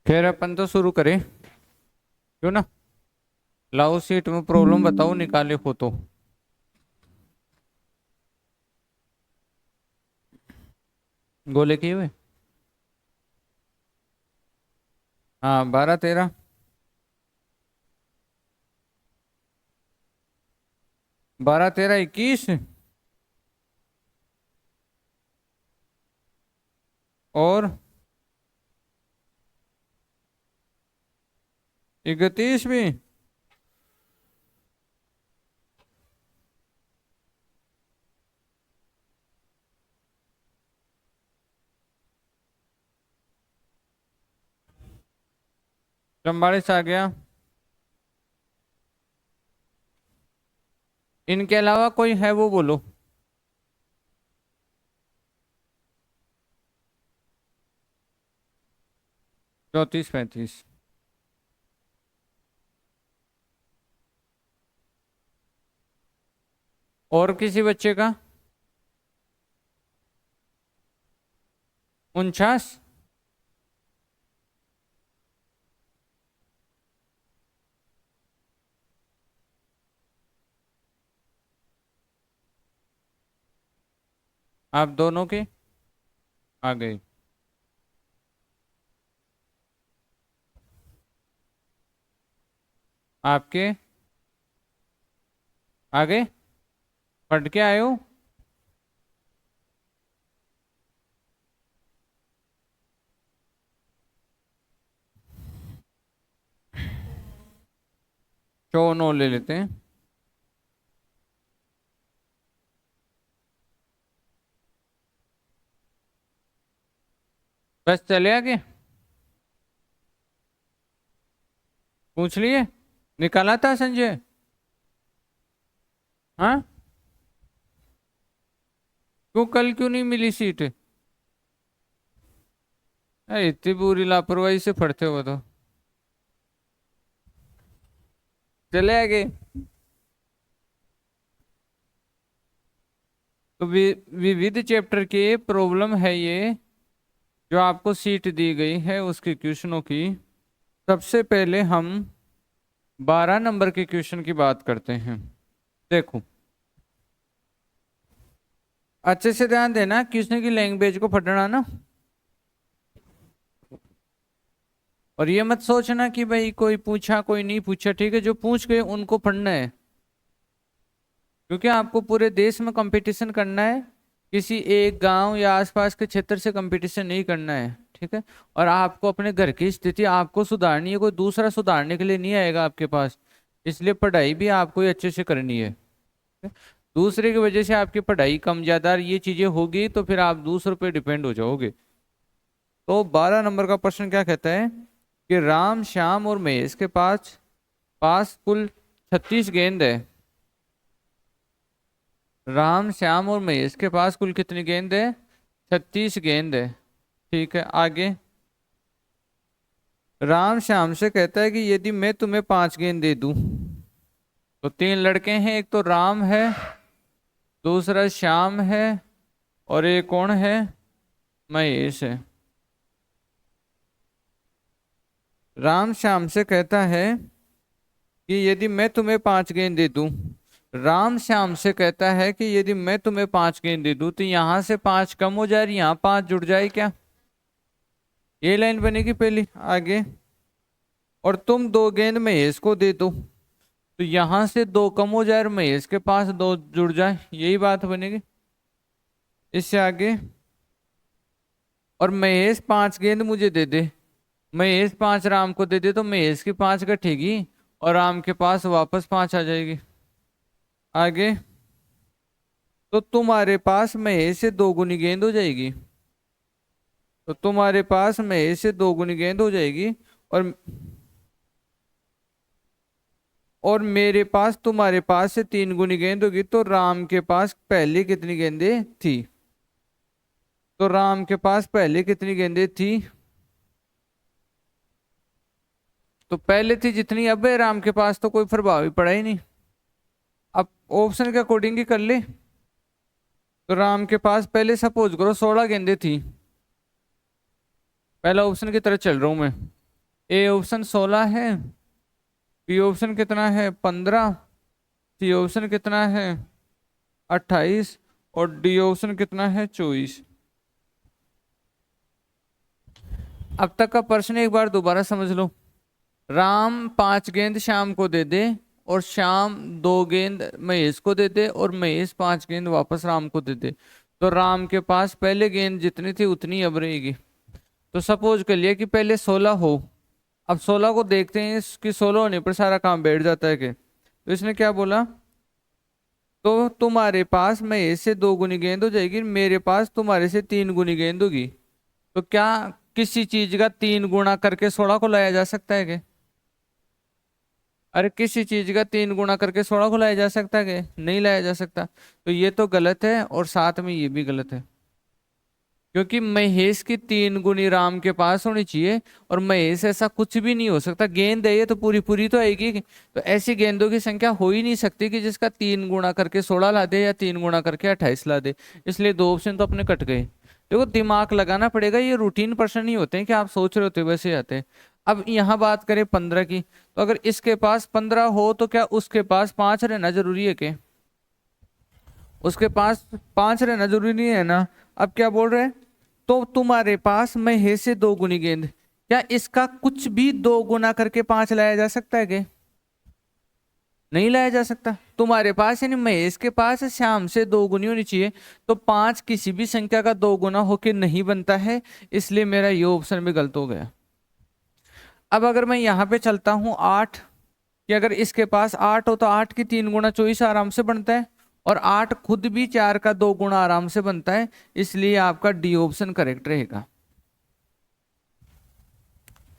फिर अपन तो शुरू करें, क्यों ना। लाओ सीट में प्रॉब्लम बताओ, निकाले हो तो। गोले किए हुए। हाँ, 12 13। 12 13 21। और 31 भी। चंबालीस आ गया। इनके अलावा कोई है वो बोलो। 34 35। और किसी बच्चे का। 49। आप दोनों के आ गई। आपके आगे पढ़ के आए हो। चो नो ले लेते हैं। बस चले आगे। पूछ लिए। निकाला था संजय। हाँ। क्यों, कल क्यों नहीं मिली सीट। इतनी बुरी लापरवाही से पढ़ते हो तो। चले आगे। तो विविध चैप्टर के प्रॉब्लम है ये, जो आपको सीट दी गई है उसके क्वेश्चनों की। सबसे पहले हम 12 नंबर के क्वेश्चन की बात करते हैं। देखो, अच्छे से ध्यान देना, क्वेश्चन की लैंग्वेज को पढ़ना ना। और ये मत सोचना कि भाई कोई पूछा कोई नहीं पूछा, ठीक है, जो पूछ गए उनको पढ़ना है। क्योंकि आपको पूरे देश में कंपटीशन करना है, किसी एक गांव या आसपास के क्षेत्र से कंपटीशन नहीं करना है, ठीक है। और आपको अपने घर की स्थिति आपको सुधारनी है, कोई दूसरा सुधारने के लिए नहीं आएगा आपके पास। इसलिए पढ़ाई भी आपको ही अच्छे से करनी है। दूसरे की वजह से आपकी पढ़ाई कम ज्यादा ये चीजें होगी तो फिर आप दूसरों पे डिपेंड हो जाओगे। तो 12 नंबर का प्रश्न क्या कहता है कि राम श्याम और महेश के पास पास कुल 36 गेंद है। राम श्याम और महेश के पास कुल कितनी गेंद है। 36 गेंद है। ठीक है, आगे। राम श्याम से कहता है कि यदि मैं तुम्हें 5 गेंद दे दूं, तो 3 लड़के हैं, एक तो राम है, दूसरा श्याम है, और एक कौन है, महेश है। राम श्याम से कहता है कि यदि मैं तुम्हें 5 गेंद दे दूं, राम श्याम से कहता है कि यदि मैं तुम्हें 5 गेंद दे दूं तो यहां से 5 कम हो जाए, यहां 5 जुड़ जाए क्या। ये लाइन बनेगी पहली, आगे। और तुम 2 गेंद महेश को दे दो, तो यहां से 2 कम हो जाए और महेश के पास 2 जुड़ जाए, यही बात बनेगी। इससे आगे। और महेश 5 गेंद मुझे दे दे, महेश 5 राम को दे दे, तो महेश की 5 घटेगी और राम के पास वापस 5 आ जाएगी। आगे। तो तुम्हारे पास महेश से 2 गुनी गेंद हो जाएगी, तो तुम्हारे पास महेश से 2 गुनी गेंद हो जाएगी। और मेरे पास तुम्हारे पास से 3 गुनी गेंद होगी, तो राम के पास पहले कितनी गेंदें थी। तो राम के पास पहले कितनी गेंदें थी, तो पहले थी जितनी अब है राम के पास, तो कोई प्रभाव ही पड़ा ही नहीं। अब ऑप्शन के अकॉर्डिंग ही कर ले। तो राम के पास पहले सपोज करो 16 गेंदें थी, पहला ऑप्शन की तरह चल रहा हूं मैं। ए ऑप्शन 16 है, बी ऑप्शन कितना है 15, सी ऑप्शन कितना है 28 और डी ऑप्शन कितना है 24। अब तक का प्रश्न एक बार दोबारा समझ लो। राम 5 गेंद श्याम को दे दे और श्याम 2 गेंद महेश को दे दे और महेश 5 गेंद वापस राम को दे दे, तो राम के पास पहले गेंद जितनी थी उतनी अब रहेगी। तो सपोज कर लिया कि पहले 16 हो। अब 16 को देखते हैं कि 16 होने पर सारा काम बैठ जाता है कि, तो इसने क्या बोला, तो तुम्हारे पास महेश से 2 गुनी गेंद हो जाएगी, मेरे पास तुम्हारे से 3 गुनी गेंद होगी। तो क्या किसी चीज का 3 गुना करके 16 को लाया जा सकता है क्या? अरे किसी चीज का 3 गुना करके 16 को लाया जा सकता है क्या? नहीं लाया जा सकता। तो ये तो गलत है और साथ में ये भी गलत है, क्योंकि महेश की 3 गुनी राम के पास होनी चाहिए और महेश ऐसा कुछ भी नहीं हो सकता। गेंद है ये तो पूरी पूरी तो आएगी, तो ऐसी गेंदों की संख्या हो ही नहीं सकती कि जिसका 3 गुना करके 16 ला दे या 3 गुना करके 28 ला दे। इसलिए 2 ऑप्शन तो अपने कट गए। देखो दिमाग लगाना पड़ेगा, ये रूटीन प्रश्न नहीं होते हैं कि आप सोच रहे होते वैसे आते हैं। अब यहाँ बात करें 15 की, तो अगर इसके पास 15 हो तो क्या उसके पास 5 रहना जरूरी है क्या? उसके पास 5 रहना जरूरी नहीं है ना। अब क्या बोल रहे हैं, तो तुम्हारे पास महेश से 2 गुनी गेंद, क्या इसका कुछ भी 2 गुना करके 5 लाया जा सकता है क्या? नहीं लाया जा सकता। तुम्हारे पास यानी महेश के पास श्याम से 2 गुनी होनी चाहिए, तो 5 किसी भी संख्या का 2 गुना होके नहीं बनता है, इसलिए मेरा ये ऑप्शन भी गलत हो गया। अब अगर मैं यहाँ पे चलता हूँ 8, कि अगर इसके पास 8 हो तो 8 की 3 गुना 24 आराम से बनता है, और 8 खुद भी 4 का 2 गुना आराम से बनता है, इसलिए आपका डी ऑप्शन करेक्ट रहेगा।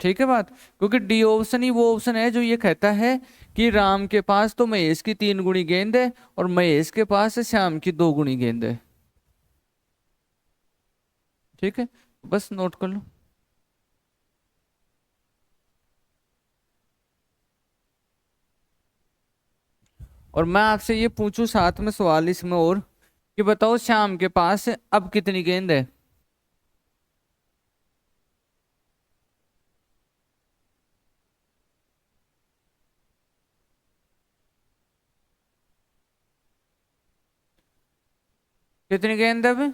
ठीक है बात, क्योंकि डी ऑप्शन ही वो ऑप्शन है जो ये कहता है कि राम के पास तो महेश की 3 गुनी गेंद है और महेश के पास श्याम की 2 गुनी गेंद है। ठीक है, बस नोट कर लो। और मैं आपसे ये पूछूं साथ में सवाल इसमें और, कि बताओ श्याम के पास अब कितनी गेंद है? कितनी गेंद है अब?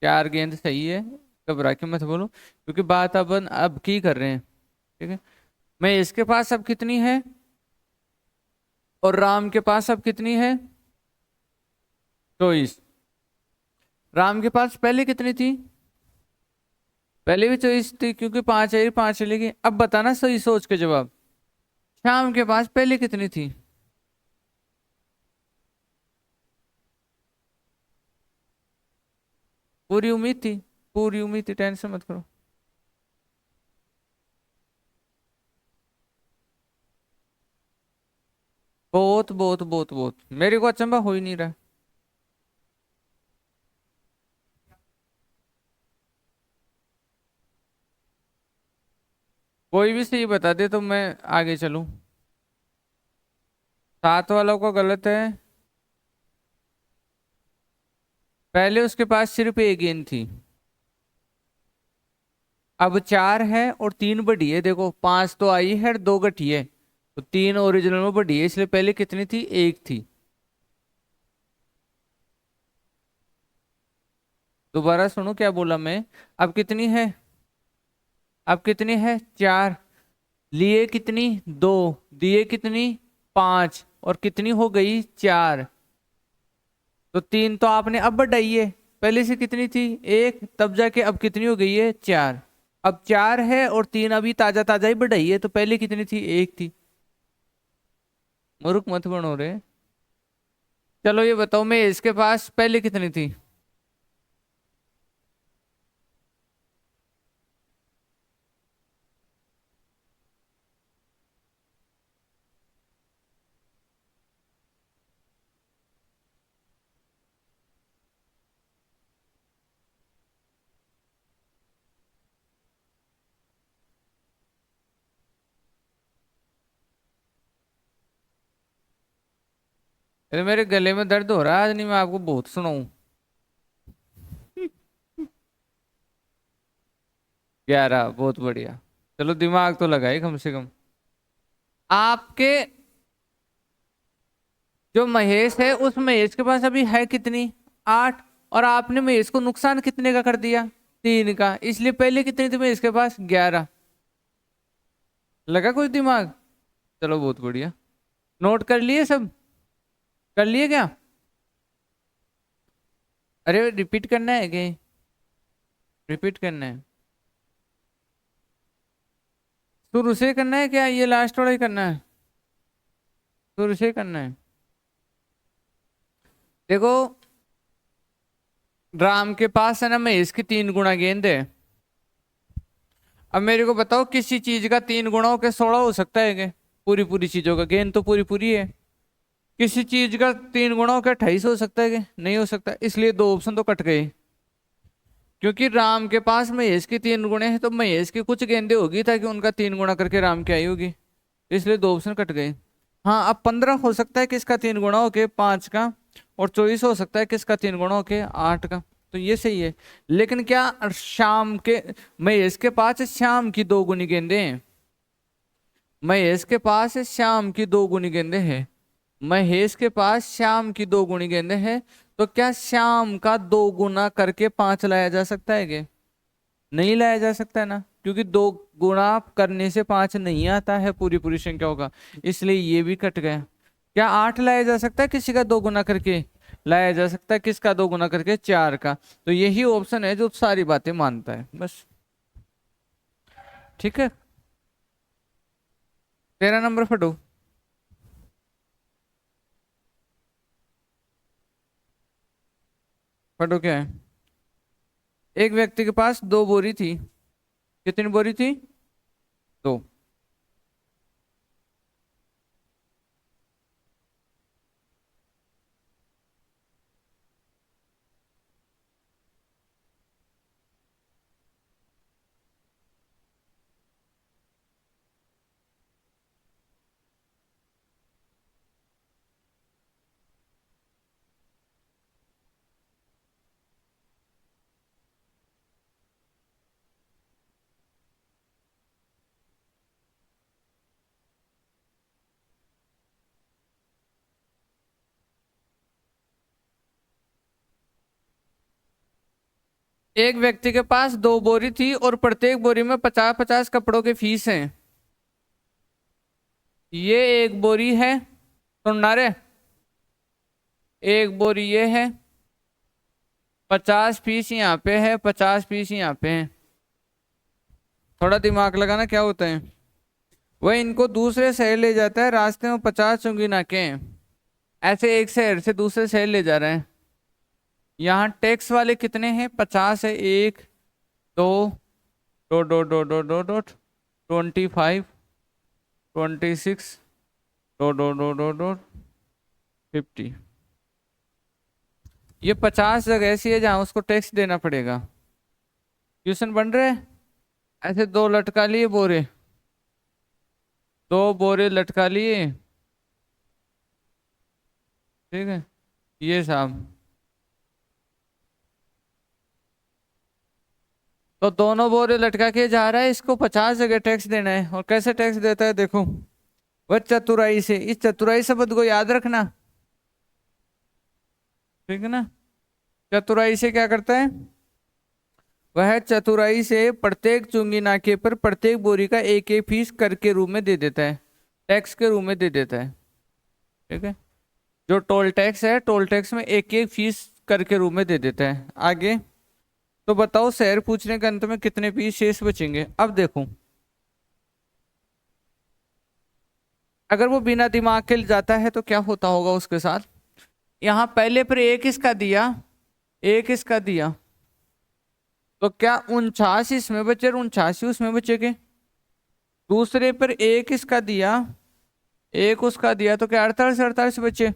4 गेंद सही है, घबरा के मत बोलो, क्योंकि बात अपन अब की कर रहे हैं। ठीक है, मैं इसके पास अब कितनी है और राम के पास अब कितनी है? 24। राम के पास पहले कितनी थी? पहले भी 24 थी, क्योंकि 5 आई 5 चलेगी। अब बताना सही सोच के जवाब, श्याम के पास पहले कितनी थी? पूरी उम्मीद थी, पूरी उम्मीद थी, टेंशन मत करो। बहुत बहुत बहुत बहुत, मेरे को अचंभा हो ही नहीं रहा। कोई भी सही बता दे तो मैं आगे चलूं। 7 वालों को गलत है, पहले उसके पास सिर्फ एक गेंद थी, अब 4 है और 3 बढ़ी है। देखो 5 तो आई है और 2 घटी है, तो 3 ओरिजिनल में बढ़ी है, इसलिए पहले कितनी थी? एक थी। दोबारा सुनो क्या बोला मैं, अब कितनी है? अब कितनी है? 4। लिए कितनी? 2। दिए कितनी? 5। और कितनी हो गई? 4। तो 3 तो आपने अब बढ़ाई है, पहले से कितनी थी? एक, तब जाके अब कितनी हो गई है? 4। अब 4 है और 3 अभी ताजा ताजा ही बढ़ाई है, तो पहले कितनी थी? एक थी। मूर्ख मत बनो रे। चलो ये बताओ, मैं इसके पास पहले कितनी थी? अरे मेरे गले में दर्द हो रहा है आज, नहीं मैं आपको बहुत सुनाऊं। 11, बहुत बढ़िया। चलो दिमाग तो लगाए कम से कम। आपके जो महेश है उस महेश के पास अभी है कितनी, 8। और आपने महेश को नुकसान कितने का कर दिया, 3 का, इसलिए पहले कितनी थी महेश के पास, 11। लगा कुछ दिमाग? चलो बहुत बढ़िया। नोट कर लिए सब? कर लिए क्या? अरे रिपीट करना है क्या? रिपीट करना है? शुरू से करना है क्या, ये लास्ट वाला ही करना है? शुरू से करना है। देखो, राम के पास है ना महेश की 3 गुना गेंद है। अब मेरे को बताओ किसी चीज का 3 गुना होके 16 हो सकता है क्या? पूरी पूरी चीजों का, गेंद तो पूरी पूरी है। किसी चीज का 3 गुना होकर 28 हो सकता है क्या? नहीं हो सकता, इसलिए 2 ऑप्शन तो कट गए। क्योंकि राम के पास महेश की 3 गुणे हैं, तो महेश की कुछ गेंदें होगी ताकि उनका 3 गुना करके राम की आई होगी, इसलिए 2 ऑप्शन कट गए। हाँ, अब 15 हो सकता है किसका 3 गुना होके 5 का, और 24 हो सकता है किसका 3 गुना होके 8 का, तो ये सही है। लेकिन क्या शाम के महेश के पास शाम की 2 गुनी गेंदें हैं? महेश के पास शाम की 2 गुनी गेंदें हैं। महेश के पास शाम की 2 गुनी गेंदें हैं, तो क्या शाम का 2 गुना करके 5 लाया जा सकता है क्या? नहीं लाया जा सकता है ना, क्योंकि 2 गुणा करने से 5 नहीं आता है पूरी पूरी संख्याओं का, इसलिए ये भी कट गया। क्या 8 लाया जा सकता है किसी का 2 गुना करके? लाया जा सकता है किसका 2 गुना करके, 4 का। तो यही ऑप्शन है जो सारी बातें मानता है, बस। ठीक है, 13 नंबर फटो। फटो क्या है? एक व्यक्ति के पास 2 बोरी थी। कितनी बोरी थी? 2। एक व्यक्ति के पास 2 बोरी थी और प्रत्येक बोरी में 50-50 कपड़ों के फीस हैं। ये एक बोरी है, सुनना रे, एक बोरी ये है, 50 पीस यहाँ पे है, 50 पीस यहाँ पे है। थोड़ा दिमाग लगाना क्या होता है। वह इनको दूसरे शहर ले जाता है, रास्ते में 50 चुंगी नाके हैं। ऐसे एक शहर से दूसरे शहर ले जा रहे हैं। यहाँ टैक्स वाले कितने हैं, 50 है, 1 2 dot dot dot dot dot dot 25 26 dot dot dot dot dot 50। ये 50 जगह ऐसी है जहाँ उसको टैक्स देना पड़ेगा। क्वेश्चन बन रहे हैं? ऐसे 2 लटका लिए बोरे, 2 बोरे लटका लिए, ठीक है, ये साहब। तो दोनों बोरे लटका के जा रहा है, इसको 50 जगह टैक्स देना है। और कैसे टैक्स देता है देखो, वह चतुराई से, इस चतुराई शब्द को याद रखना, ठीक है ना। चतुराई से क्या करता है, वह चतुराई से प्रत्येक चुंगी नाके पर प्रत्येक बोरी का एक एक फीस कर के रूप में दे देता है, टैक्स के रूप में दे देता है, ठीक है। जो टोल टैक्स है, टोल टैक्स में एक एक फीस कर के रूप में दे देता है। आगे तो बताओ शहर पूछने के अंत में कितने पीस शेष बचेंगे। अब देखो, अगर वो बिना दिमाग के जाता है तो क्या होता होगा उसके साथ। यहाँ पहले पर एक इसका दिया, एक इसका दिया, तो क्या 49 इसमें बचे और 49 उसमें बचेंगे। दूसरे पर एक इसका दिया, एक उसका दिया, तो क्या 48 48 बचे।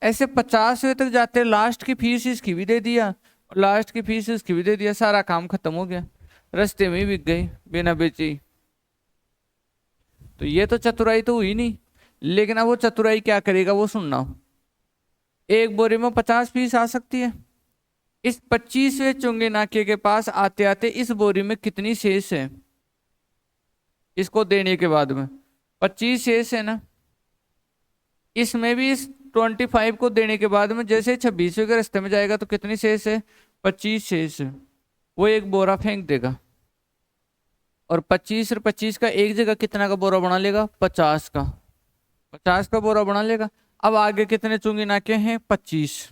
ऐसे 50वें तक जाते, लास्ट की फीस इसकी भी दे दिया, और लास्ट की फीस इसकी भी दे दिया, सारा काम खत्म हो गया, रास्ते में ही बिक गई बिना बेची। तो ये तो चतुराई तो हुई नहीं। लेकिन अब वो चतुराई क्या करेगा वो सुनना। एक बोरे में 50 पीस आ सकती है। इस 25वें चुंगे नाके के पास आते आते इस बोरी में कितनी शेष है। इसको देने के बाद में 25 शेष है ना, इसमें भी इस 25 को देने के बाद में जैसे 26वें के रास्ते में जाएगा तो कितनी शेष है, 25 शेष है। वो एक बोरा फेंक देगा और 25 और 25 का एक जगह कितना का बोरा बना लेगा, 50 का, 50 का बोरा बना लेगा। अब आगे कितने चुंगी नाके हैं, 25।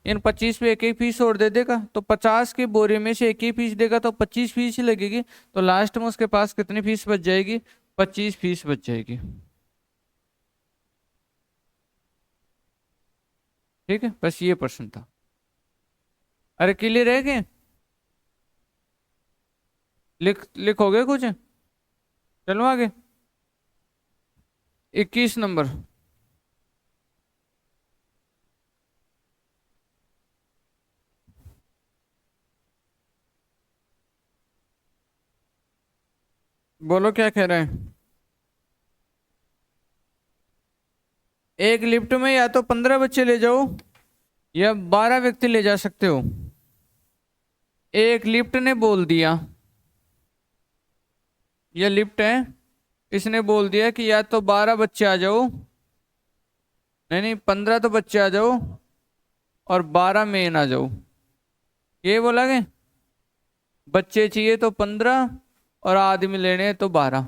इन 25 पे एक एक पीस और दे देगा तो 50 के बोरे में से एक ही पीस देगा तो 25 पीस ही लगेगी। तो लास्ट में उसके पास कितनी पीस बच जाएगी, 25 पीस बच जाएगी। ठीक है, बस ये प्रश्न था। अरे क्लियर है क्या, लिखोगे कुछ, चलो आगे। 21 नंबर, बोलो क्या कह रहे हैं। एक लिफ्ट में या तो 15 बच्चे ले जाओ या 12 व्यक्ति ले जा सकते हो। एक लिफ्ट ने बोल दिया, यह लिफ्ट है, इसने बोल दिया कि या तो 12 बच्चे आ जाओ, नहीं नहीं 15 तो बच्चे आ जाओ और 12 मेन आ जाओ। ये बोला कि बच्चे चाहिए तो 15 और आदमी लेने हैं तो 12।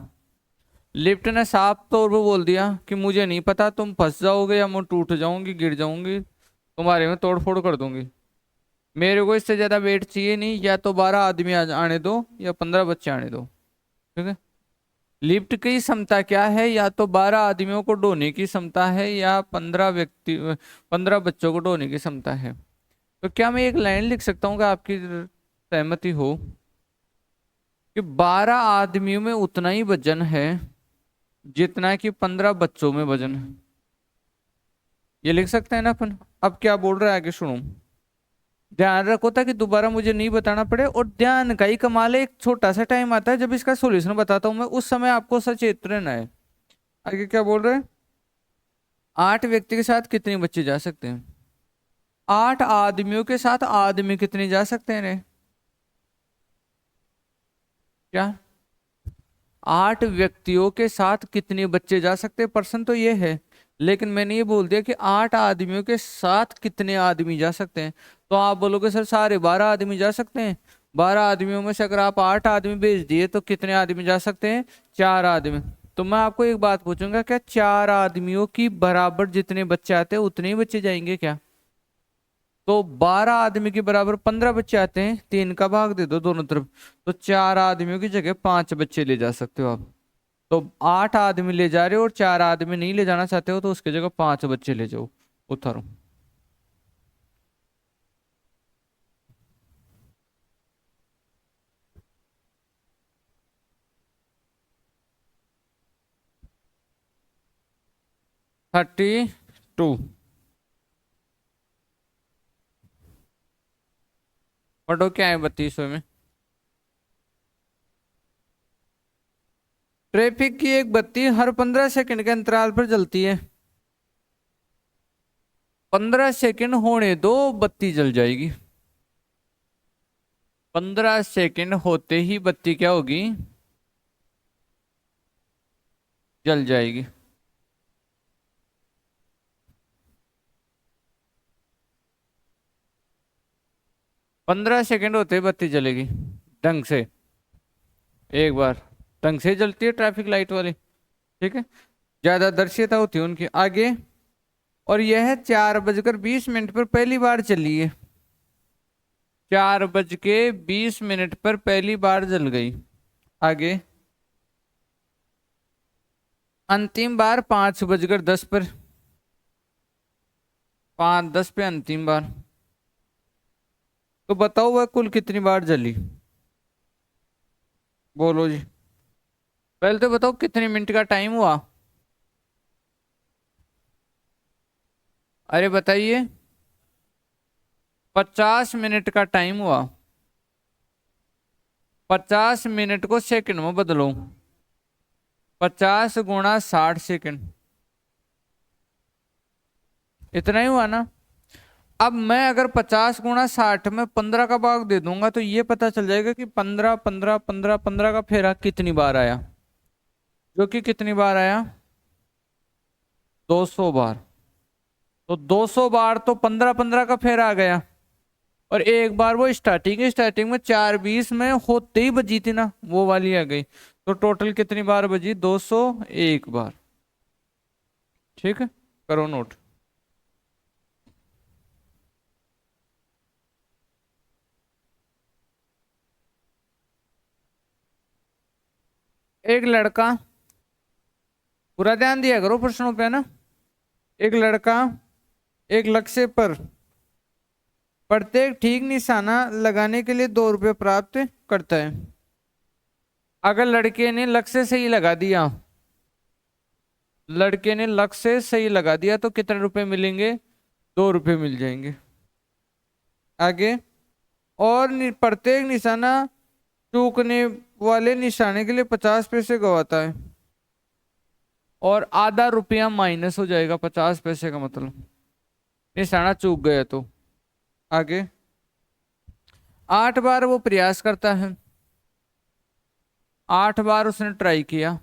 लिफ्ट ने साफ तौर पर बोल दिया कि मुझे नहीं पता, तुम फंस जाओगे या मैं टूट जाऊंगी, गिर जाऊंगी, तुम्हारे में तोड़ फोड़ कर दूंगी। मेरे को इससे ज्यादा वेट चाहिए नहीं, या तो 12 आदमी आने दो या 15 बच्चे आने दो। ठीक है, लिफ्ट की क्षमता क्या है, या तो 12 आदमियों को ढोने की क्षमता है या 15 बच्चों को ढोने की क्षमता है। तो क्या मैं एक लाइन लिख सकता हूँ कि आपकी सहमति हो कि 12 आदमियों में उतना ही वजन है जितना कि 15 बच्चों में वजन है। ये लिख सकते हैं ना अपन। अब क्या बोल रहा है आगे सुनो, ध्यान रखो ताकि दोबारा मुझे नहीं बताना पड़े। और ध्यान का ही कमाल है, एक छोटा सा टाइम आता है जब इसका सॉल्यूशन बताता हूं मैं, उस समय आपको सचेत रहना है। आगे क्या बोल रहे हैं, 8 व्यक्ति के साथ कितने बच्चे जा सकते हैं, 8 आदमियों के साथ आदमी कितने जा सकते हैं रे, क्या 8 व्यक्तियों के साथ कितने बच्चे जा सकते हैं, प्रश्न तो ये है। लेकिन मैंने ये बोल दिया कि 8 आदमियों के साथ कितने आदमी जा सकते हैं। तो आप बोलोगे सर सारे 12 आदमी जा सकते हैं। 12 आदमियों में से अगर आप 8 आदमी भेज दिए तो कितने आदमी जा सकते हैं, 4 आदमी। तो मैं आपको एक बात पूछूंगा, क्या 4 आदमियों की बराबर जितने बच्चे आते हैं उतने ही बच्चे जाएंगे क्या। तो 12 आदमी के बराबर 15 बच्चे आते हैं, 3 का भाग दे दो दोनों तरफ, तो 4 आदमियों की जगह 5 बच्चे ले जा सकते हो आप। तो 8 आदमी ले जा रहे हो और 4 आदमी नहीं ले जाना चाहते हो तो उसकी जगह 5 बच्चे ले जाओ, उतारो। थर्टी टू, पढ़ो क्या है 32वें में। ट्रैफिक की एक बत्ती हर 15 सेकंड के अंतराल पर जलती है। 15 सेकंड होने दो, बत्ती जल जाएगी। 15 सेकंड होते ही बत्ती क्या होगी, जल जाएगी। पंद्रह सेकंड होते ही बत्ती जलेगी ढंग से, एक बार ढंग से जलती है ट्रैफिक लाइट वाली। ठीक है, ज्यादा दर्शियता होती है उनकी। आगे, और यह 4:20 पर पहली बार चली है। 4:20 पर पहली बार जल गई। आगे, अंतिम बार 5:10 पर, 5:10 पे अंतिम बार। तो बताओ वह कुल कितनी बार जली, बोलो जी। पहले तो बताओ कितने मिनट का टाइम हुआ, अरे बताइए। 50 मिनट का टाइम हुआ। 50 मिनट को सेकंड में बदलो, 50 गुणा 60 सेकंड, इतना ही हुआ ना। अब मैं अगर 50 गुणा 60 में 15 का भाग दे दूंगा तो ये पता चल जाएगा कि 15 15 15 15 का फेरा कितनी बार आया। जो कि कितनी बार आया, 200 बार। तो 200 बार तो 15-15 का फेर आ गया। और एक बार वो स्टार्टिंग में 4:20 में होते ही बजी थी ना, वो वाली आ गई। तो टोटल कितनी बार बजी, 201 बार। ठीक है, करो नोट। एक लड़का, पूरा ध्यान दिया करो प्रश्नों पे ना। एक लड़का एक लक्ष्य पर प्रत्येक ठीक निशाना लगाने के लिए 2 रुपये प्राप्त करता है। अगर लड़के ने लक्ष्य सही लगा दिया, लड़के ने लक्ष्य सही लगा दिया तो कितने रुपए मिलेंगे, 2 रुपये मिल जाएंगे। आगे, और प्रत्येक निशाना चूकने वाले निशाने के लिए 50 पैसे गवाता है। और आधा रुपया माइनस हो जाएगा 50 पैसे का, मतलब निशाना चूक गया तो। आगे, 8 बार वो प्रयास करता है, 8 बार उसने ट्राई किया।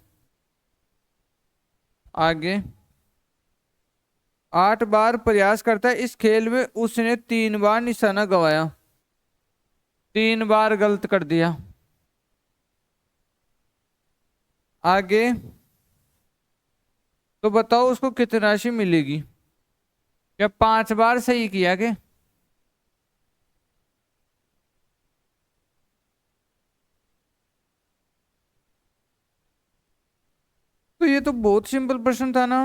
आगे, 8 बार प्रयास करता है, इस खेल में उसने 3 बार निशाना गवाया, 3 बार गलत कर दिया। आगे, तो बताओ उसको कितनी राशि मिलेगी। क्या 5 बार सही किया के, तो ये तो बहुत सिंपल प्रश्न था ना।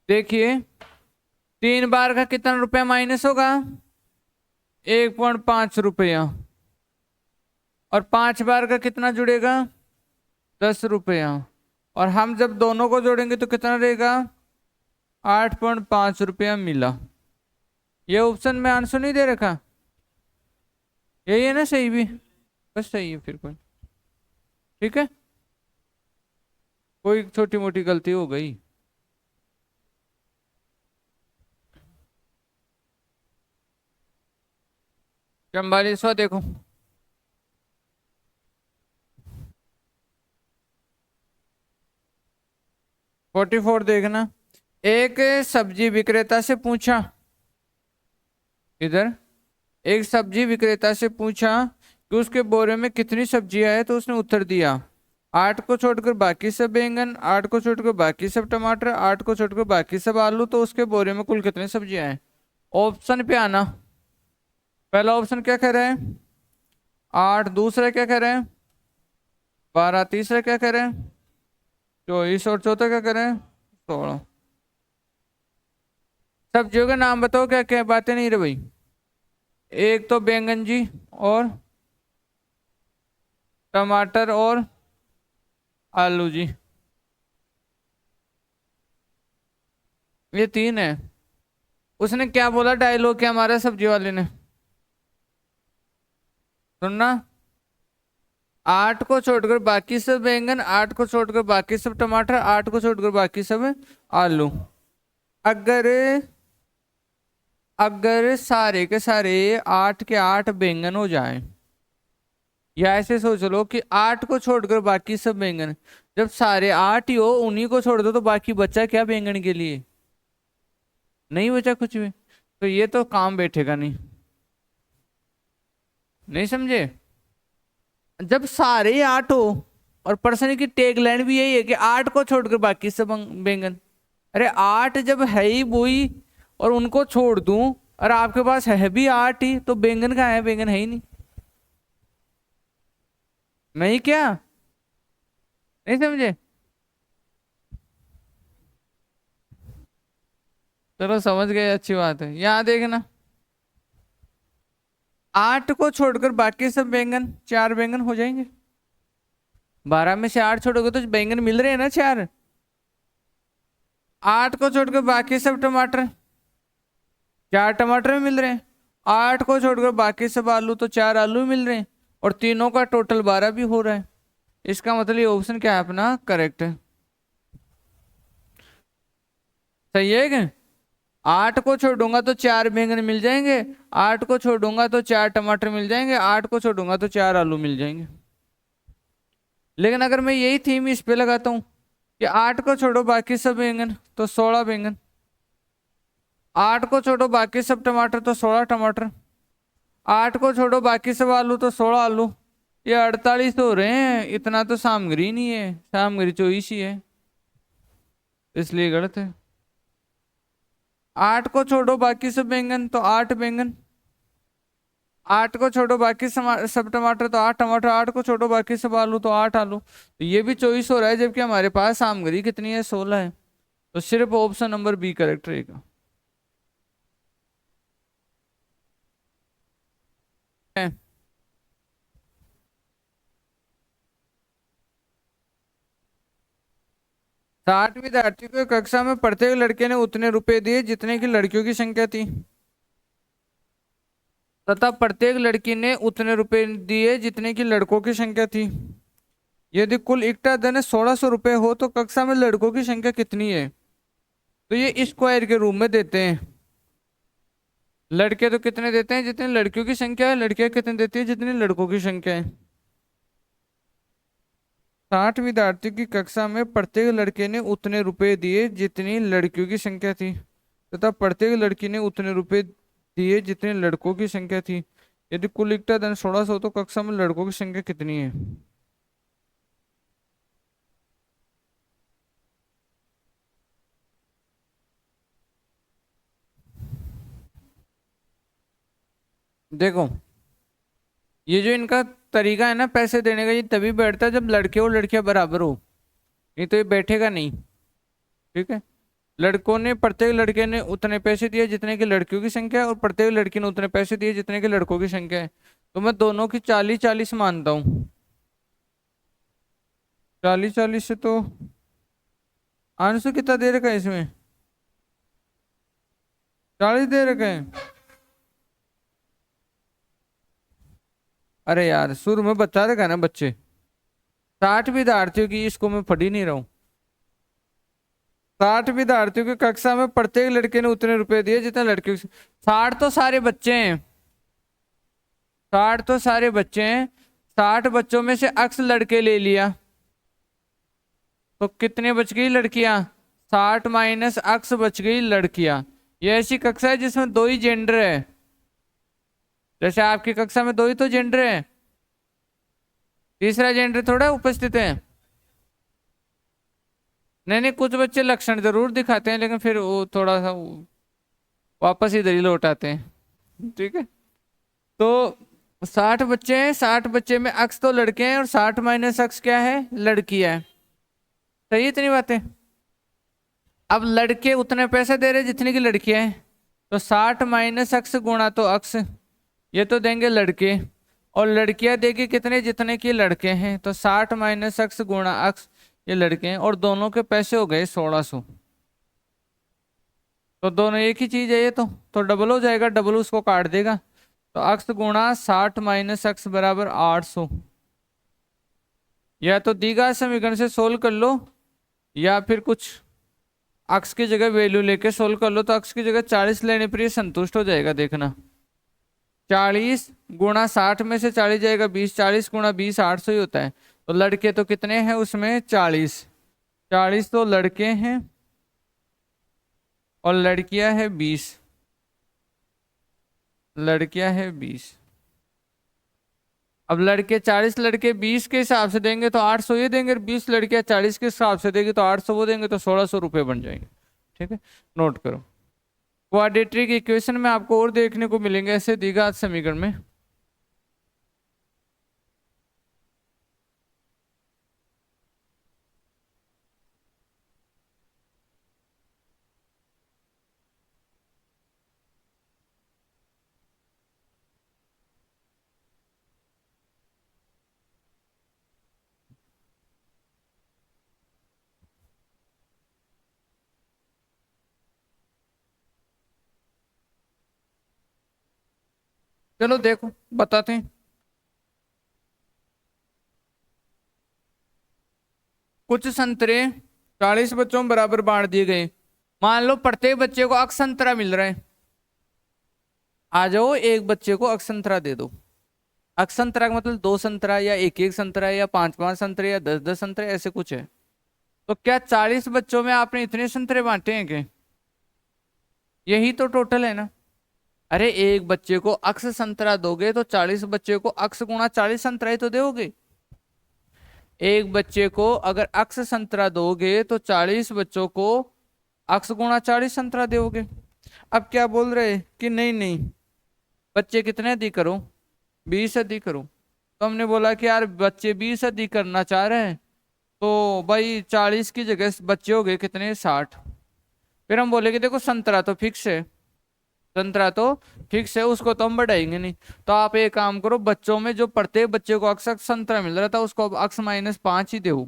देखिए, 3 बार का कितना रुपया माइनस होगा, 1.5 रुपया। और 5 बार का कितना जुड़ेगा, 10 रुपया। और हम जब दोनों को जोड़ेंगे तो कितना रहेगा, 8.5 रुपया मिला। ये ऑप्शन में आंसर नहीं दे रखा, यही है ना सही भी, बस सही है फिर कोई। ठीक है, कोई छोटी मोटी गलती हो गई। चंबालीसवा देखो, फोर्टी फोर देखना। एक सब्जी विक्रेता से पूछा, इधर एक सब्जी विक्रेता से पूछा कि उसके बोरे में कितनी सब्जियां है, तो उसने उत्तर दिया 8 को छोड़कर बाकी सब बैंगन, 8 को छोड़कर बाकी सब टमाटर, 8 को छोड़कर बाकी सब आलू। तो उसके बोरे में कुल कितनी सब्जियां हैं। ऑप्शन पे आना। पहला ऑप्शन क्या कह रहे हैं, 8। दूसरा क्या कह रहे हैं, 12। तीसरा क्या कह रहे हैं, 24। और चौथा क्या कह रहे हैं, 16। सब्जियों के नाम बताओ, क्या क्या बातें नहीं रे भाई। एक तो बैंगन जी, और टमाटर, और आलू जी, ये 3 है। उसने क्या बोला डायलॉग, क्या हमारा सब्जी वाले ने, सुनना। 8 को छोड़कर बाकी सब बैंगन, 8 को छोड़कर बाकी सब टमाटर, 8 को छोड़कर बाकी सब आलू। अगर अगर सारे के सारे 8 के 8 बैंगन हो जाए, या ऐसे सोच लो कि 8 को छोड़कर बाकी सब बैंगन, जब सारे 8 ही हो उन्हीं को छोड़ दो तो बाकी बचा क्या बैंगन के लिए, नहीं बचा कुछ भी। तो ये तो काम बैठेगा नहीं, नहीं समझे। जब सारे ही 8 हो, और पर्सन की टैग लाइन भी यही है कि 8 को छोड़कर बाकी सब बैंगन। अरे 8 जब है ही वही, और उनको छोड़ दूं, और आपके पास है भी 8 ही, तो बैंगन कहाँ है, बैंगन है ही नहीं। नहीं क्या, नहीं समझे। चलो समझ गए, अच्छी बात है। यहाँ देखना, 8 को छोड़कर बाकी सब बैंगन, 4 बैंगन हो जाएंगे। 12 में से 8 छोड़ोगे तो बैंगन मिल रहे हैं ना 4। 8 को छोड़कर बाकी सब टमाटर, 4 टमाटर मिल रहे हैं। 8 को छोड़कर बाकी सब आलू, तो 4 आलू मिल रहे हैं। और तीनों का टोटल 12 भी हो रहा है। इसका मतलब ये ऑप्शन क्या है अपना, करेक्ट है। सही है क्या। 8 को छोड़ूंगा तो 4 बैंगन मिल जाएंगे, 8 को छोड़ूंगा तो 4 टमाटर मिल जाएंगे, 8 को छोड़ूंगा तो 4 आलू मिल जाएंगे। लेकिन अगर मैं यही थीम इस पे लगाता हूँ कि 8 को छोड़ो बाकी सब बैंगन तो 16 बैंगन, 8 को छोड़ो बाकी सब टमाटर तो 16 टमाटर, 8 को छोड़ो बाकी सब आलू तो 16 आलू, ये 48 हो रहे हैं। इतना तो सामग्री नहीं है, सामग्री 24 ही है, इसलिए गलत है। 8 को छोड़ो बाकी सब बैंगन तो 8 बैंगन, 8 को छोड़ो बाकी सब टमाटर तो 8 टमाटर, 8 को छोड़ो बाकी सब आलू तो 8 आलू, तो ये भी 24 हो रहा है, जबकि हमारे पास सामग्री कितनी है, 16 है। तो सिर्फ ऑप्शन नंबर बी करेक्ट रहेगा। है। 60 विद्यार्थियों को कक्षा में प्रत्येक लड़के ने उतने रुपए दिए जितने की लड़कियों की संख्या थी, तथा प्रत्येक लड़की ने उतने रुपए दिए जितने की लड़कों की संख्या थी। यदि कुल इकट्ठा धन 1600 रुपए हो तो कक्षा में लड़कों की संख्या कितनी है? तो ये स्क्वायर के रूप में देते हैं। लड़के तो कितने देते हैं जितनी लड़कियों की संख्या है, लड़कियां कितने देती है जितनी लड़कों की संख्या है। 60 विद्यार्थियों की कक्षा में प्रत्येक लड़के ने उतने रुपए दिए जितनी लड़कियों की संख्या थी, तथा प्रत्येक लड़की ने उतने रुपए दिए जितने लड़कों की संख्या थी। यदि कुल इकट्ठा धन 1600 तो कक्षा में लड़कों की संख्या कितनी है? देखो, ये जो इनका तरीका है ना पैसे देने का, ये तभी बैठता है जब लड़के और लड़कियां बराबर हो, नहीं तो ये बैठेगा नहीं। ठीक है। लड़कों ने, प्रत्येक लड़के ने उतने पैसे दिए जितने की लड़कियों की संख्या है, और प्रत्येक लड़की ने उतने पैसे दिए जितने की लड़कों की संख्या है। तो मैं दोनों की 40-40 मानता हूँ। 40-40 से तो आंसर कितना दे रखा है इसमें? 40 दे रखा है। अरे यार, शुरू में बता रखा है ना बच्चे। 60 विद्यार्थियों की, इसको मैं पढ़ ही नहीं रहा हूँ। 60 विद्यार्थियों की कक्षा में प्रत्येक लड़के ने उतने रुपए दिए जितने लड़कियों की। 60 तो सारे बच्चे हैं, 60 तो सारे बच्चे हैं। 60 बच्चों में से अक्स लड़के ले लिया तो कितने बच गई लड़कियां? 60 माइनस अक्स बच गई लड़कियां। ये ऐसी कक्षा है जिसमें दो ही जेंडर है, जैसे आपकी कक्षा में दो ही तो जेंडर है, तीसरा जेंडर थोड़ा उपस्थित है। नहीं नहीं, कुछ बच्चे लक्षण जरूर दिखाते हैं लेकिन फिर वो थोड़ा सा वापस इधर ही लौट आते हैं। ठीक है। तो 60 बच्चे हैं, 60 बच्चे में अक्स तो लड़के हैं और 60 माइनस अक्स क्या है, लड़की है। सही है इतनी बातें? अब लड़के उतने पैसे दे रहे जितने की लड़कियां हैं, तो 60 माइनस अक्स गुणा तो अक्स, ये तो देंगे लड़के, और लड़कियां देगी कितने जितने की लड़के हैं, तो 60 माइनस अक्स गुणा अक्स, ये लड़के हैं, और दोनों के पैसे हो गए 1600। तो दोनों एक ही चीज है ये, तो डबल हो जाएगा, डबल उसको काट देगा। तो अक्स गुणा 60 माइनस अक्स बराबर 800। या तो दी गई समीकरण से सोल्व कर लो, या फिर कुछ अक्स की जगह वैल्यू लेके सोल्व कर लो। तो अक्स की जगह 40 लेने पर ये संतुष्ट हो जाएगा, देखना। 40 गुणा 60 में से 40 जाएगा 20, 40 गुणा 20 800 ही होता है। तो लड़के तो कितने हैं उसमें, 40, 40 तो लड़के हैं और लड़कियां है 20, लड़कियां है 20। अब लड़के 40 लड़के 20 के हिसाब से देंगे तो 800 ये देंगे, 20 लड़कियां 40 के हिसाब से देंगे तो 800 वो देंगे, तो 1600 रुपये बन जाएंगे। ठीक है, नोट करो। क्वाड्रेटिक इक्वेशन में आपको और देखने को मिलेंगे ऐसे द्विघात समीकरण में। चलो देखो बताते हैं। कुछ संतरे 40 बच्चों में बराबर बांट दिए गए। मान लो प्रत्येक बच्चे को अक्ष संतरा मिल रहा है, आ जाओ एक बच्चे को अक्ष संतरा दे दो। अक्ष संतरा का मतलब 2 संतरा या एक संतरा या 5-5 संतरे या 10-10 संतरे, ऐसे कुछ है। तो क्या 40 बच्चों में आपने इतने संतरे बांटे हैं क्या? यही तो टोटल है ना। अरे एक बच्चे को अक्ष संतरा दोगे तो 40 बच्चे को अक्ष गुणा 40 संतरा ही तो दोगे। एक बच्चे को अगर अक्ष संतरा दोगे तो 40 बच्चों को अक्ष गुणा 40 संतरा दोगे। अब क्या बोल रहे कि नहीं नहीं, बच्चे कितने अधिक करो, 20 अधिक करो। तो हमने बोला कि यार बच्चे 20 अधिक करना चाह रहे हैं, तो भाई 40 की जगह बच्चे हो गए कितने, 60। फिर हम बोले कि देखो संतरा तो फिक्स है, संतरा तो फिक्स है, उसको तो हम बढ़ाएंगे नहीं। तो आप एक काम करो, बच्चों में जो प्रत्येक बच्चे को अक्स संतरा मिल रहा था उसको अब अक्स -5 ही दो।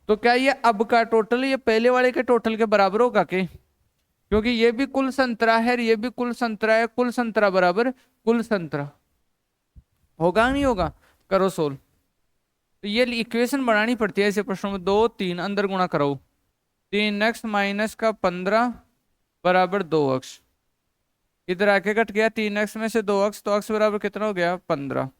तो क्या ये अब का टोटल ये पहले वाले के टोटल के बराबर होगा के? क्योंकि ये भी कुल संतरा है और ये भी कुल संतरा है, कुल संतरा बराबर कुल संतरा, होगा नहीं होगा? करो सोल्व। तो ये इक्वेशन बनानी पड़ती है ऐसे प्रश्नों में। 2 3 अंदर गुणा करो, 3x माइनस का 15 बराबर 2x। इधर आके कट गया 3x में से 2x, तो x बराबर कितना हो गया, 15।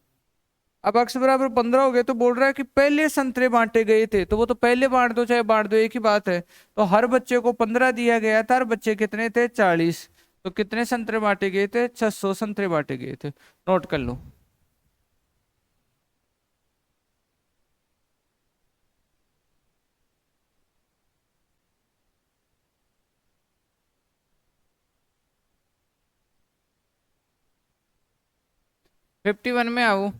अब x बराबर 15 हो गया तो बोल रहा है कि पहले संतरे बांटे गए थे, तो वो तो पहले बांट दो चाहे बांट दो एक ही बात है। तो हर बच्चे को 15 दिया गया था, हर बच्चे कितने थे, 40। तो कितने संतरे बांटे गए थे, 600 संतरे बांटे गए थे। नोट कर लो। फिफ्टी वन में आओ।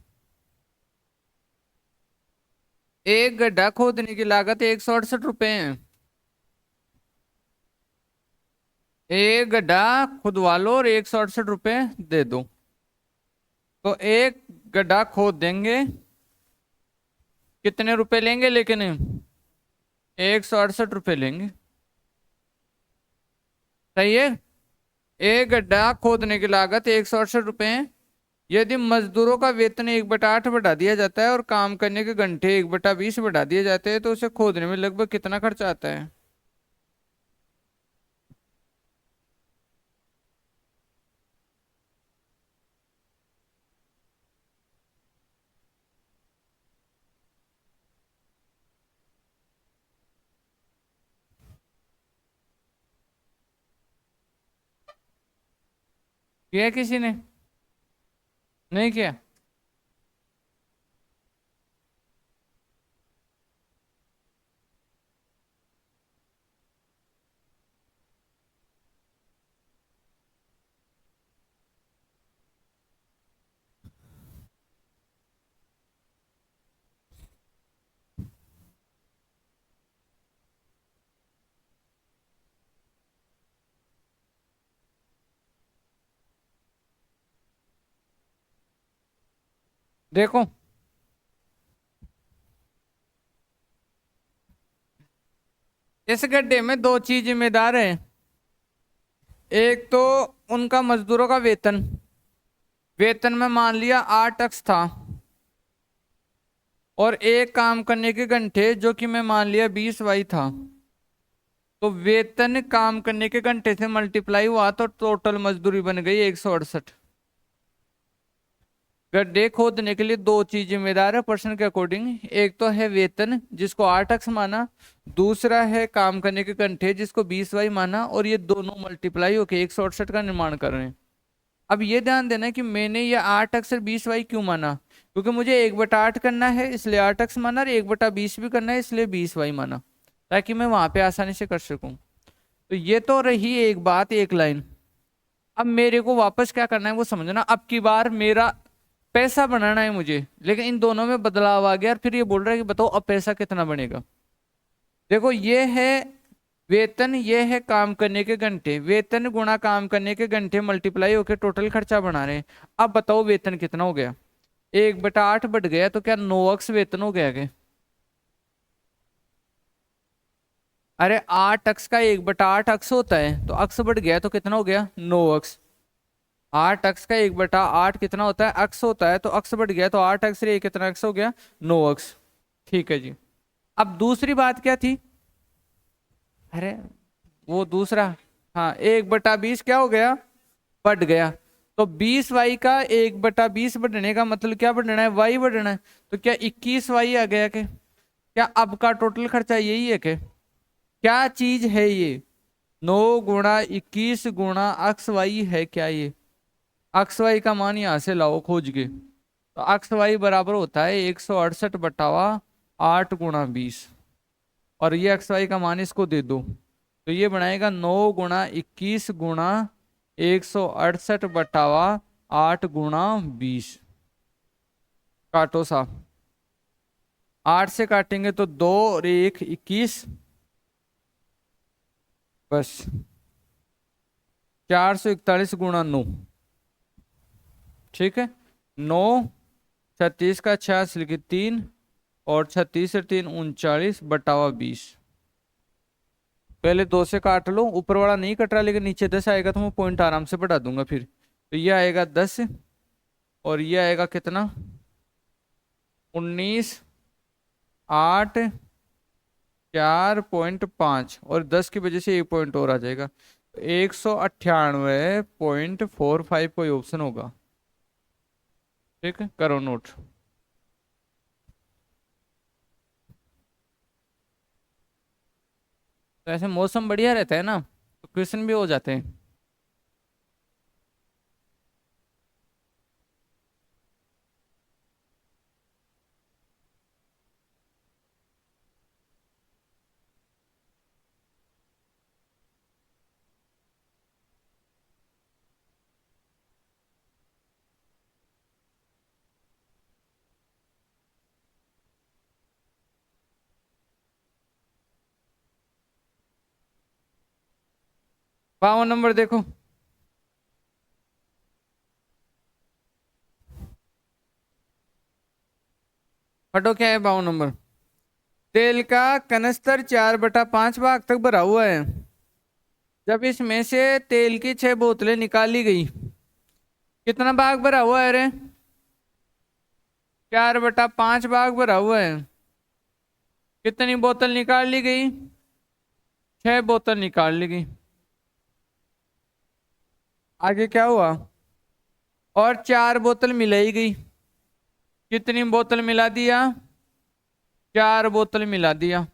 एक गड्ढा खोदने की लागत 168 रुपए है। एक गड्ढा खुदवा लो और 168 रुपए दे दो। तो एक गड्ढा खोद देंगे, कितने रुपए लेंगे लेकिन, 168 रुपए लेंगे। सही है। एक गड्ढा खोदने की लागत 168 रुपए है। यदि मजदूरों का वेतन 1/8 बढ़ा दिया जाता है और काम करने के घंटे 1/20 बढ़ा दिए जाते हैं, तो उसे खोदने में लगभग कितना खर्चा आता है? किया किसी ने? नहीं किया। देखो, इस गड्ढे में दो चीज जिम्मेदार है। एक तो उनका मजदूरों का वेतन, वेतन में मान लिया 8x था, और एक काम करने के घंटे जो कि मैं मान लिया 20y था। तो वेतन काम करने के घंटे से मल्टीप्लाई हुआ तो टोटल मजदूरी बन गई 168। गड्ढे खोदने के लिए दो चीज जिम्मेदार है प्रश्न के अकॉर्डिंग। एक तो है वेतन जिसको 8x माना, दूसरा है काम करने के घंटे जिसको 20y माना, और ये दोनों मल्टीप्लाई होके 168 का निर्माण कर रहे हैं। अब ये ध्यान देना कि मैंने ये 8x और 20y क्यों माना, क्योंकि मुझे 1/8 करना है इसलिए 8x माना, और 1/20 भी करना है इसलिए 20y माना, ताकि मैं वहां पे आसानी से कर सकूं। तो ये तो रही एक बात, एक लाइन। अब मेरे को वापस क्या करना है वो समझना। अब की बार मेरा पैसा बनाना है मुझे, लेकिन इन दोनों में बदलाव आ गया और फिर ये बोल रहा है कि बताओ अब पैसा कितना बनेगा। देखो ये है वेतन, ये है काम करने के घंटे, वेतन गुणा काम करने के घंटे मल्टीप्लाई होकर टोटल खर्चा बना रहे हैं। अब बताओ वेतन कितना हो गया, 1/8 बढ़ गया, तो क्या 9x वेतन हो गया क्या? अरे 8x का 1/8 अक्स होता है, तो अक्स बढ़ गया तो कितना हो गया, 9x। 8x का 1/8 कितना होता है, अक्स होता है, तो अक्स बढ़ गया तो 8x रे कितना अक्स हो गया, 9x। ठीक है जी। अब दूसरी बात क्या थी, अरे वो दूसरा, हाँ 1/20 क्या हो गया, बढ़ गया। तो 20y का 1/20 बढ़ने का मतलब क्या बढ़ना है, y बढ़ना है। तो क्या 21y आ गया के? क्या अब का टोटल खर्चा यही है के? क्या चीज है ये? 9 × 21 × अक्स वाई है क्या ये? अक्स वाई का मान यहां से लाओ खोज के। तो अक्स वाई बराबर होता है 168/8 × 20। और ये अक्स वाई का मान इसको दे दो, तो ये बनाएगा 9 × 21 × 168/8 × 20। काटो साहब, 8 से काटेंगे तो 2 और 1 21, बस 441 × 9। ठीक है, 9, 36 का 86 लिखे 3, और 36 से 3 39/20। पहले 2 से काट लो, ऊपर वाला नहीं कट रहा लेकिन नीचे 10 आएगा तो मैं पॉइंट आराम से बढ़ा दूंगा फिर। तो ये आएगा 10, और ये आएगा कितना, 19,8,4.5, और 10 की वजह से 1 पॉइंट और आ जाएगा, तो 198.45 कोई ऑप्शन होगा। ठीक है, करो नोट। तो ऐसे मौसम बढ़िया रहता है ना, तो क्वेश्चन भी हो जाते हैं। पाओ नंबर देखो। फटो क्या है पाओ नंबर। तेल का कनस्तर 4/5 भाग तक भरा हुआ है। जब इसमें से तेल की 6 बोतलें निकाली गई, कितना भाग भरा हुआ है रे? 4/5 भाग भरा हुआ है। कितनी बोतल निकाल ली गई? 6 बोतल निकाल ली गई। आगे क्या हुआ? और 4 बोतल मिलाई गई। कितनी बोतल मिला दिया? 4 बोतल मिला दिया।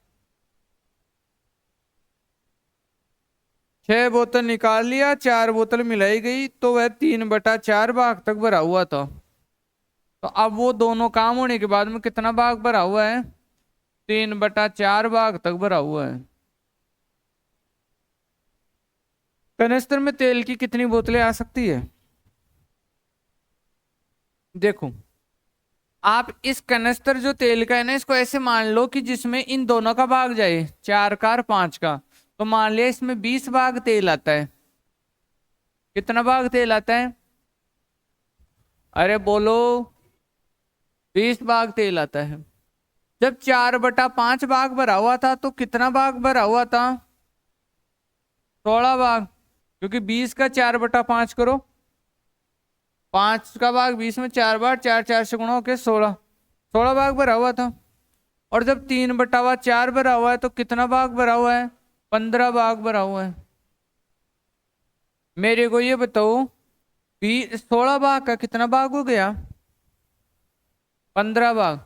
6 बोतल निकाल लिया, 4 बोतल मिलाई गई, तो वह 3/4 भाग तक भरा हुआ था। तो अब वो दोनों काम होने के बाद में कितना भाग भरा हुआ है? 3/4 भाग तक भरा हुआ है। कनिस्तर में तेल की कितनी बोतलें आ सकती है? देखो, आप इस कनिस्तर जो तेल का है ना, इसको ऐसे मान लो कि जिसमें इन दोनों का भाग जाए, 4 का और 5 का। तो मान लिया इसमें 20 भाग तेल आता है। कितना भाग तेल आता है? अरे बोलो। 20 भाग तेल आता है। जब 4/5 भाग भरा हुआ था तो कितना भाग भरा हुआ था? 16 भाग। क्योंकि 20 का 4/5 करो, 5 का भाग 20 में 4 बार, 4 4 से गुणा होके 16, 16 भाग भरा हुआ था। और जब 3/4 भरा हुआ है तो कितना भाग भरा हुआ है? 15 भाग भरा हुआ है। मेरे को ये बताओ, 16 भाग का कितना भाग हो गया? 15 भाग।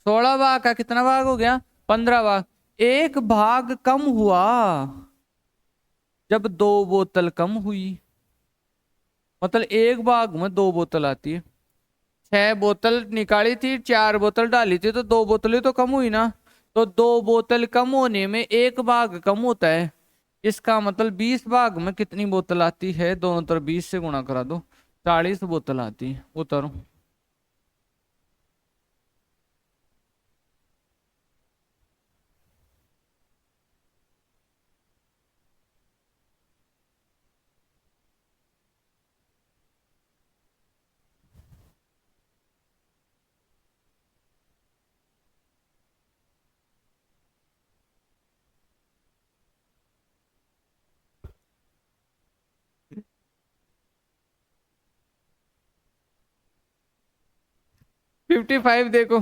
16 भाग का कितना भाग हो गया? 15 भाग। एक भाग कम हुआ जब 2 बोतल कम हुई। मतलब एक भाग में 2 बोतल आती है। 6 बोतल निकाली थी, 4 बोतल डाली थी, तो 2 बोतलें तो कम हुई ना। तो 2 बोतल कम होने में एक भाग कम होता है। इसका मतलब 20 भाग में कितनी बोतल आती है? दोनों तरफ 20 से गुणा करा दो, 40 बोतल आती है। उतारो। 55 देखो।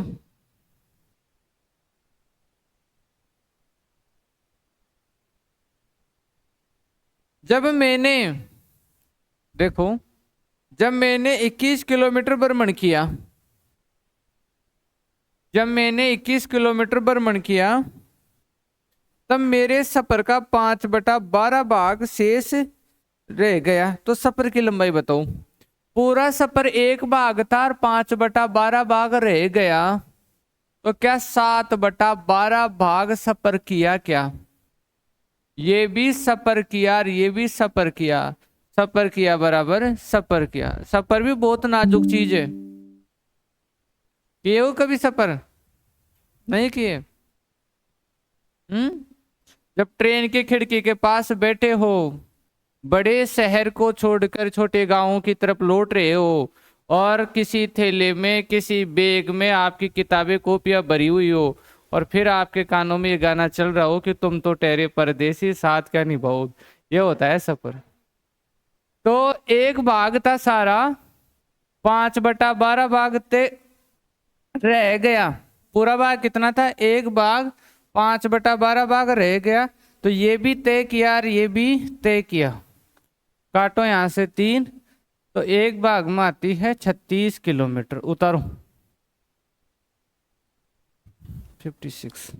जब मैंने, देखो, जब मैंने 21 किलोमीटर भ्रमण किया, जब मैंने 21 किलोमीटर भ्रमण किया, तब मेरे सफर का 5/12 भाग शेष रह गया। तो सफर की लंबाई बताओ। पूरा सफर 1 भाग था और 5/12 भाग रह गया, तो क्या 7/12 भाग सफर किया क्या? ये भी सफर किया और ये भी सफर किया। सफर किया बराबर सफर किया। सफर भी बहुत नाजुक चीज है। किए हो कभी सफर? नहीं किए? हम्म। जब ट्रेन की खिड़की के पास बैठे हो, बड़े शहर को छोड़कर छोटे गांवों की तरफ लौट रहे हो, और किसी थैले में किसी बैग में आपकी किताबें कॉपियां भरी हुई हो, और फिर आपके कानों में ये गाना चल रहा हो कि तुम तो ठहरे परदेसी साथ क्या निभाओ, ये होता है सफर। तो 1 भाग था सारा, 5/12 भाग ते रह गया। पूरा भाग कितना था? 1 भाग, 5/12 भाग रह गया। तो ये भी तय किया और ये भी तय किया। काटो यहां से 3, तो 1 भाग में आती है 36 किलोमीटर। उतारो 56।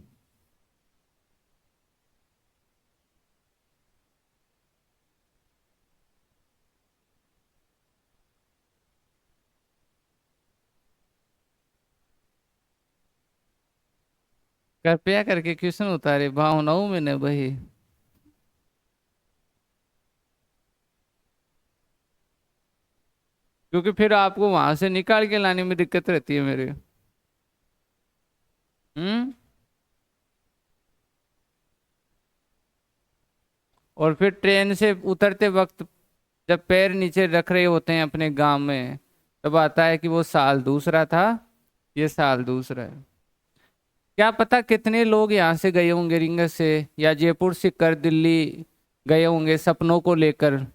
कृपया करके क्वेश्चन उतारे, भावनाओं में न बही। क्योंकि फिर आपको वहां से निकाल के लाने में दिक्कत रहती है मेरे। हम्म। और फिर ट्रेन से उतरते वक्त जब पैर नीचे रख रहे होते हैं अपने गांव में, तब आता है कि वो साल दूसरा था, ये साल दूसरा है। क्या पता कितने लोग यहाँ से गए होंगे रिंगस से या जयपुर से कर दिल्ली गए होंगे सपनों को लेकर,